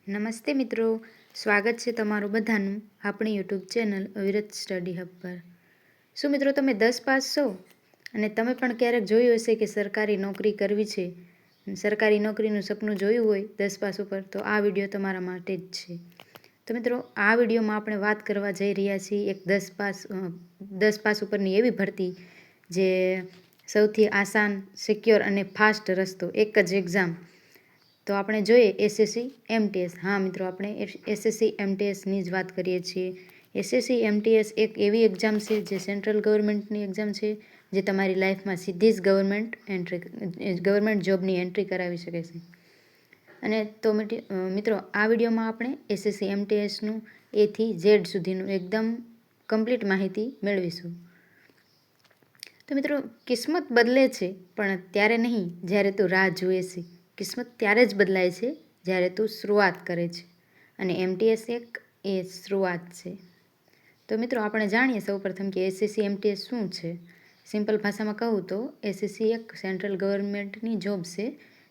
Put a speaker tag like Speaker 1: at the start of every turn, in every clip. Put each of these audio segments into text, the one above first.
Speaker 1: નમસ્તે મિત્રો, સ્વાગત છે તમારું બધાનું આપણી યુટ્યુબ ચેનલ અવિરત સ્ટડી હબ પર। શું મિત્રો તમે 10 પાસ છો અને તમે પણ ક્યારેક જોયું હશે કે સરકારી નોકરી કરવી છે, સરકારી નોકરીનું સપનું જોયું હોય 10 પાસ ઉપર, તો આ વિડીયો તમારા માટે જ છે। તો મિત્રો આ વિડીયોમાં આપણે વાત કરવા જઈ રહ્યા છીએ એક 10 પાસ ઉપરની એવી ભરતી જે સૌથી આસાન, સિક્યોર અને ફાસ્ટ રસ્તો, એક જ એક્ઝામ। તો આપણે જોઈએ એસએસસી એમટીએસ। હા મિત્રો, આપણે એસએસસી એમટીએસની જ વાત કરીએ છીએ। એસએસસી એમટીએસ એક એવી એક્ઝામ છે જે સેન્ટ્રલ ગવર્મેન્ટની એક્ઝામ છે, જે તમારી લાઈફમાં સીધી જ ગવર્મેન્ટ જોબની એન્ટ્રી કરાવી શકે છે। અને તો મિત્રો આ વિડીયોમાં આપણે એસએસસી એમટીએસનું A થી Z સુધીનું એકદમ કમ્પ્લીટ માહિતી મેળવીશું। તો મિત્રો, કિસ્મત બદલે છે પણ ત્યારે નહીં જ્યારે તું રાહ જુએ છે। કિસ્મત ત્યારે જ બદલાય છે જ્યારે તું શરૂઆત કરે છે, અને એમટીએસ એ શરૂઆત છે। તો મિત્રો આપણે જાણીએ સૌપ્રથમ કે એસએસસી એમટીએસ શું છે। સિમ્પલ ભાષામાં કહું તો એસએસસી એક સેન્ટ્રલ ગવર્મેન્ટની જોબ છે,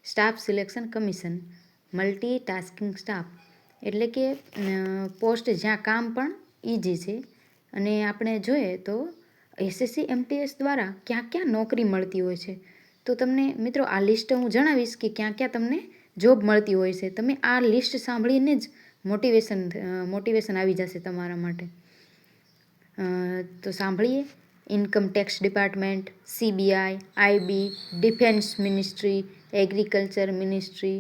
Speaker 1: staff selection commission, multitasking staff, એટલે કે પોસ્ટ જ્યાં કામ પણ ઇઝી છે। અને આપણે જોઈએ તો એસએસસી એમટીએસ દ્વારા ક્યાં ક્યાં નોકરી મળતી હોય છે, તો તમને મિત્રો આ લિસ્ટ હું જણાવીશ કે ક્યાં ક્યાં તમને જોબ મળતી હોય છે। તમે આ લિસ્ટ સાંભળીને જ મોટિવેશન આવી જશે તમારા માટે। તો સાંભળીએ। Income tax department, CBI, IB, defence ministry, agriculture ministry,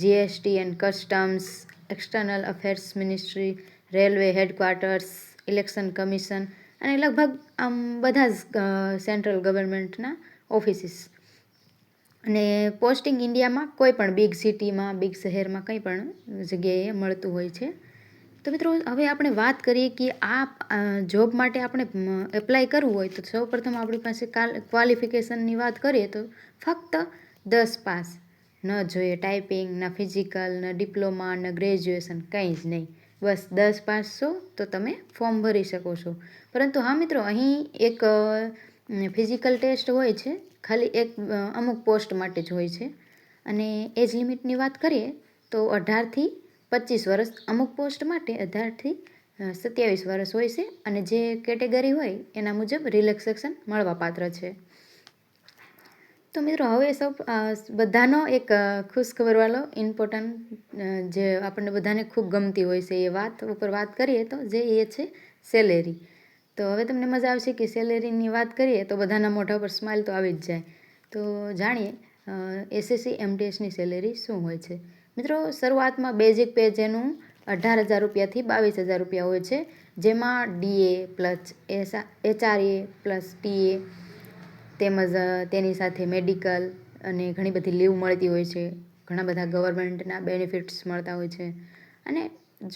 Speaker 1: GST and customs, external affairs ministry, railway headquarters, election commission, અને લગભગ આમ બધા જ સેન્ટ્રલ ગવર્મેન્ટના ઓફિસીસ। અને પોસ્ટિંગ ઇન્ડિયામાં કોઈ પણ બિગ સિટીમાં, બિગ શહેરમાં કંઈ પણ જગ્યાએ મળતું હોય છે। તો મિત્રો હવે આપણે વાત કરીએ કે આ જોબ માટે આપણે એપ્લાય કરવું હોય તો સૌપ્રથમ આપણી પાસે ક્વોલિફિકેશનની વાત કરીએ તો ફક્ત 10 પાસ, ન જોઈએ ટાઈપિંગ, ન ફિઝિકલ, ન ડિપ્લોમા, ન ગ્રેજ્યુએશન, કંઈ જ નહીં, બસ 10 પાસ છો તો તમે ફોર્મ ભરી શકો છો। પરંતુ હા મિત્રો, અહીં એક ફિઝિકલ ટેસ્ટ હોય છે, ખાલી એક અમુક પોસ્ટ માટે જ હોય છે। અને એજ લિમિટની વાત કરીએ તો 18થી 25 વર્ષ, અમુક પોસ્ટ માટે 18થી 27 વર્ષ હોય છે, અને જે કેટેગરી હોય એના મુજબ રિલેક્સેશન મળવાપાત્ર છે। તો મિત્રો હવે બધાનો એક ખુશખબરવાળો ઇમ્પોર્ટન્ટ જે આપણને બધાને ખૂબ ગમતી હોય છે એ વાત ઉપર વાત કરીએ તો જે એ છે સેલેરી। તો હવે તમને મજા આવશે કે સેલેરીની વાત કરીએ તો બધાના મોઢા પર સ્માઇલ તો આવી જ જાય। તો જાણીએ એસએસસી એમટીએસની સેલેરી શું હોય છે। મિત્રો શરૂઆતમાં બેઝિક પે જેનું 18,000 રૂપિયાથી 22,000 રૂપિયા હોય છે, જેમાં ડીએ પ્લસ એચઆરએ પ્લસ ટીએ તેમજ તેની સાથે મેડિકલ અને ઘણી બધી લીવ મળતી હોય છે, ઘણા બધા ગવર્મેન્ટના બેનિફિટ્સ મળતા હોય છે। અને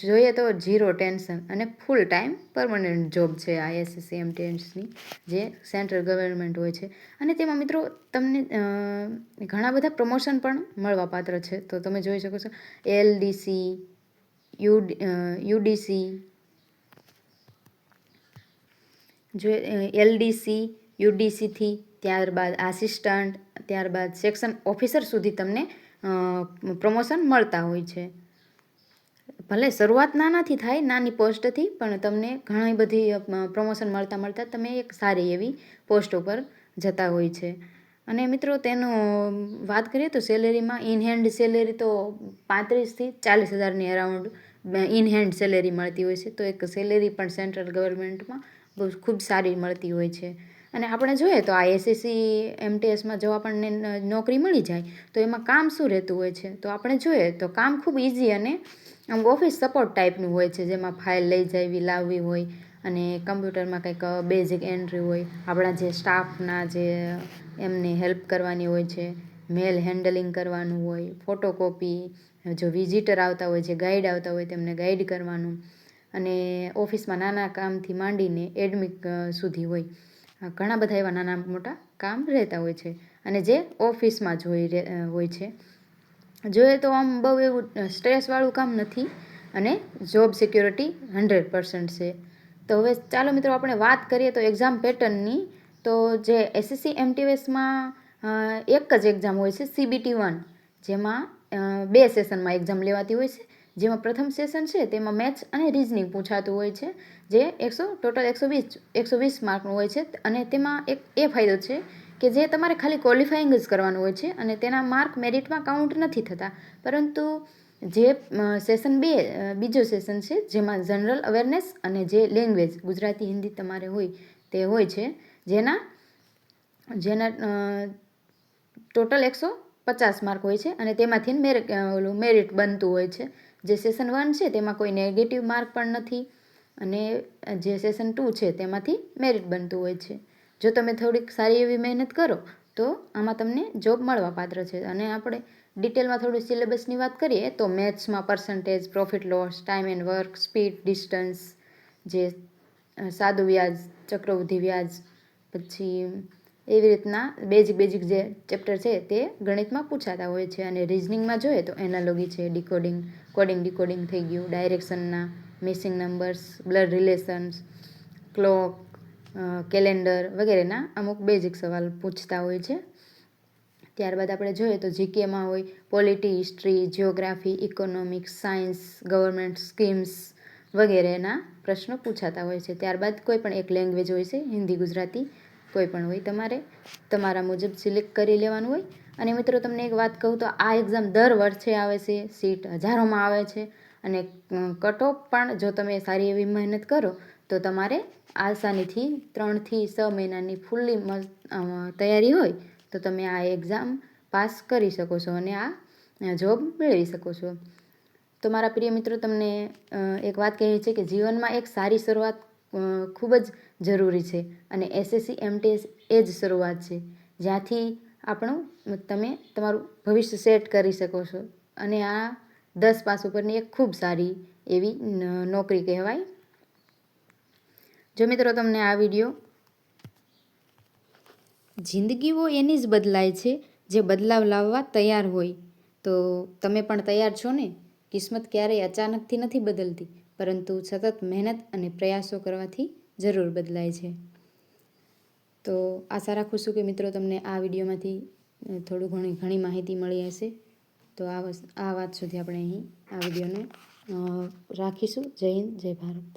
Speaker 1: જોઈએ તો ઝીરો ટેન્શન અને ફૂલ ટાઈમ પરમનન્ટ જોબ છે આ એસએસસી એમટીએસની, જે સેન્ટ્રલ ગવર્મેન્ટ હોય છે। અને તેમાં મિત્રો તમને ઘણા બધા પ્રમોશન પણ મળવાપાત્ર છે। તો તમે જોઈ શકો છો એલડીસી, યુડીસી, એલડીસી, યુડીસીથી ત્યારબાદ આસિસ્ટન્ટ, ત્યારબાદ સેક્શન ઓફિસર સુધી તમને પ્રમોશન મળતા હોય છે। ભલે શરૂઆત નાનાથી થાય, નાની પોસ્ટથી, પણ તમને ઘણી બધી પ્રમોશન મળતા તમે એક સારી એવી પોસ્ટ ઉપર જતા હોય છે। અને મિત્રો તેનો વાત કરીએ તો સેલેરીમાં ઇન હેન્ડ સેલેરી તો 35,000થી 40,000ની અરાઉન્ડ ઇન હેન્ડ સેલેરી મળતી હોય છે। તો એક સેલેરી પણ સેન્ટ્રલ ગવર્મેન્ટમાં ખૂબ સારી મળતી હોય છે। અને આપણે જોઈએ તો આ એસએસસી એમટીએસમાં જો આપણને નોકરી મળી જાય તો એમાં કામ શું રહેતું હોય છે, તો આપણે જોઈએ તો કામ ખૂબ ઇઝી અને આમ ઓફિસ સપોર્ટ ટાઈપનું હોય છે, જેમાં ફાઇલ લઈ જવી લાવવી હોય, અને કમ્પ્યુટરમાં કંઈક બેઝિક એન્ટ્રી હોય, આપણા જે સ્ટાફના જે એમને હેલ્પ કરવાની હોય છે, મેલ હેન્ડલિંગ કરવાનું હોય, ફોટોકોપી, જો વિઝિટર આવતા હોય, જે ગાઈડ આવતા હોય તેમને ગાઈડ કરવાનું, અને ઓફિસમાં નાના કામથી માંડીને એડમિટ સુધી હોય, ઘણા બધા એવા નાના મોટા કામ રહેતા હોય છે, અને જે ઓફિસમાં જ હોય છે। જોઈએ તો આમ બહુ એવું સ્ટ્રેસવાળું કામ નથી, અને જોબ સિક્યોરિટી 100% છે। તો હવે ચાલો મિત્રો આપણે વાત કરીએ તો એક્ઝામ પેટર્નની। તો જે એસએસસી એમટીએસમાં એક જ એક્ઝામ હોય છે, CBT 1, જેમાં 2 સેશનમાં એક્ઝામ લેવાતી હોય છે, જેમાં પ્રથમ સેશન છે તેમાં મેથ્સ અને રિઝનિંગ પૂછાતું હોય છે, જે ટોટલ 120 માર્કનું હોય છે. અને તેમાં એક એ ફાયદો છે કે જે તમારે ખાલી ક્વોલિફાઈંગ જ કરવાનું હોય છે અને તેના માર્ક મેરિટમાં કાઉન્ટ નથી થતા. પરંતુ જે સેશન બીજો સેશન છે જેમાં જનરલ અવેરનેસ અને જે લેંગ્વેજ ગુજરાતી હિન્દી તમારે હોય તે હોય છે, જેના ટોટલ 150 માર્ક હોય છે અને તેમાંથી મેરિટ બનતું હોય છે. જે સેશન 1 છે તેમાં કોઈ નેગેટિવ માર્ક પણ નથી અને જે સેશન 2 છે તેમાંથી મેરિટ બનતું હોય છે. જો તમે થોડીક સારી એવી મહેનત કરો તો આમાં તમને જોબ મળવા પાત્ર છે. અને આપણે ડિટેલમાં થોડું સિલેબસની વાત કરીએ તો મેથ્સમાં percentage, profit loss, time and work, speed, distance, જે સાદું વ્યાજ, ચક્રવૃદ્ધિ વ્યાજ, પછી એવી રીતના બેઝિક જે ચેપ્ટર છે તે ગણિતમાં પૂછાતા હોય છે. અને રિઝનિંગમાં જોઈએ તો એનાલોગી છે, કોડિંગ ડિકોડિંગ થઈ ગયું, ડાયરેક્શનના, missing numbers, blood relations, clock, calendar વગેરેના અમુક બેઝિક સવાલ પૂછતા હોય છે. ત્યારબાદ આપણે જોઈએ તો જીકેમાં હોય polity, history, geography, economics, science, government schemes વગેરેના પ્રશ્નો પૂછાતા હોય છે. ત્યારબાદ કોઈ પણ એક લેંગ્વેજ હોય છે, હિન્દી, ગુજરાતી કોઈ પણ હોય, તમારે તમારા મુજબ સિલેક્ટ કરી લેવાનું હોય. અને મિત્રો તમને એક વાત કહું તો આ એક્ઝામ દર વર્ષે આવે છે, સીટ હજારોમાં આવે છે અને કટ ઓફ પણ જો તમે સારી એવી મહેનત કરો તો તમારે આસાનીથી 3 થી 6 મહિનાની ફૂલ્લી તૈયારી હોય તો તમે આ એક્ઝામ પાસ કરી શકો છો અને આ જોબ મેળવી શકો છો. તો મારા પ્રિય મિત્રો, તમને એક વાત કહેવી છે કે જીવનમાં એક સારી શરૂઆત ખૂબ જ જરૂરી છે અને એસએસસી એમટીએસ એ જ શરૂઆત છે જ્યાંથી તમે તમારું ભવિષ્ય સેટ કરી શકો છો. અને આ 10 પાસ ઉપરની એક ખૂબ સારી એવી નોકરી કહેવાય. જો મિત્રો તમને આ વિડીયો જિંદગીઓ એની જ બદલાય છે જે બદલાવ લાવવા તૈયાર હોય, તો તમે પણ તૈયાર છો ને? કિસ્મત ક્યારેય અચાનકથી નથી બદલતી, પરંતુ સતત મહેનત અને પ્રયાસો કરવાથી જરૂર બદલાય છે. તો આશા રાખું છું કે મિત્રો તમને આ વિડીયોમાંથી ઘણી માહિતી મળી હશે. તો આ વાત સુધી આપણે અહીં આ વિડીયોને રાખીશું. જય હિન્દ, જય ભારત.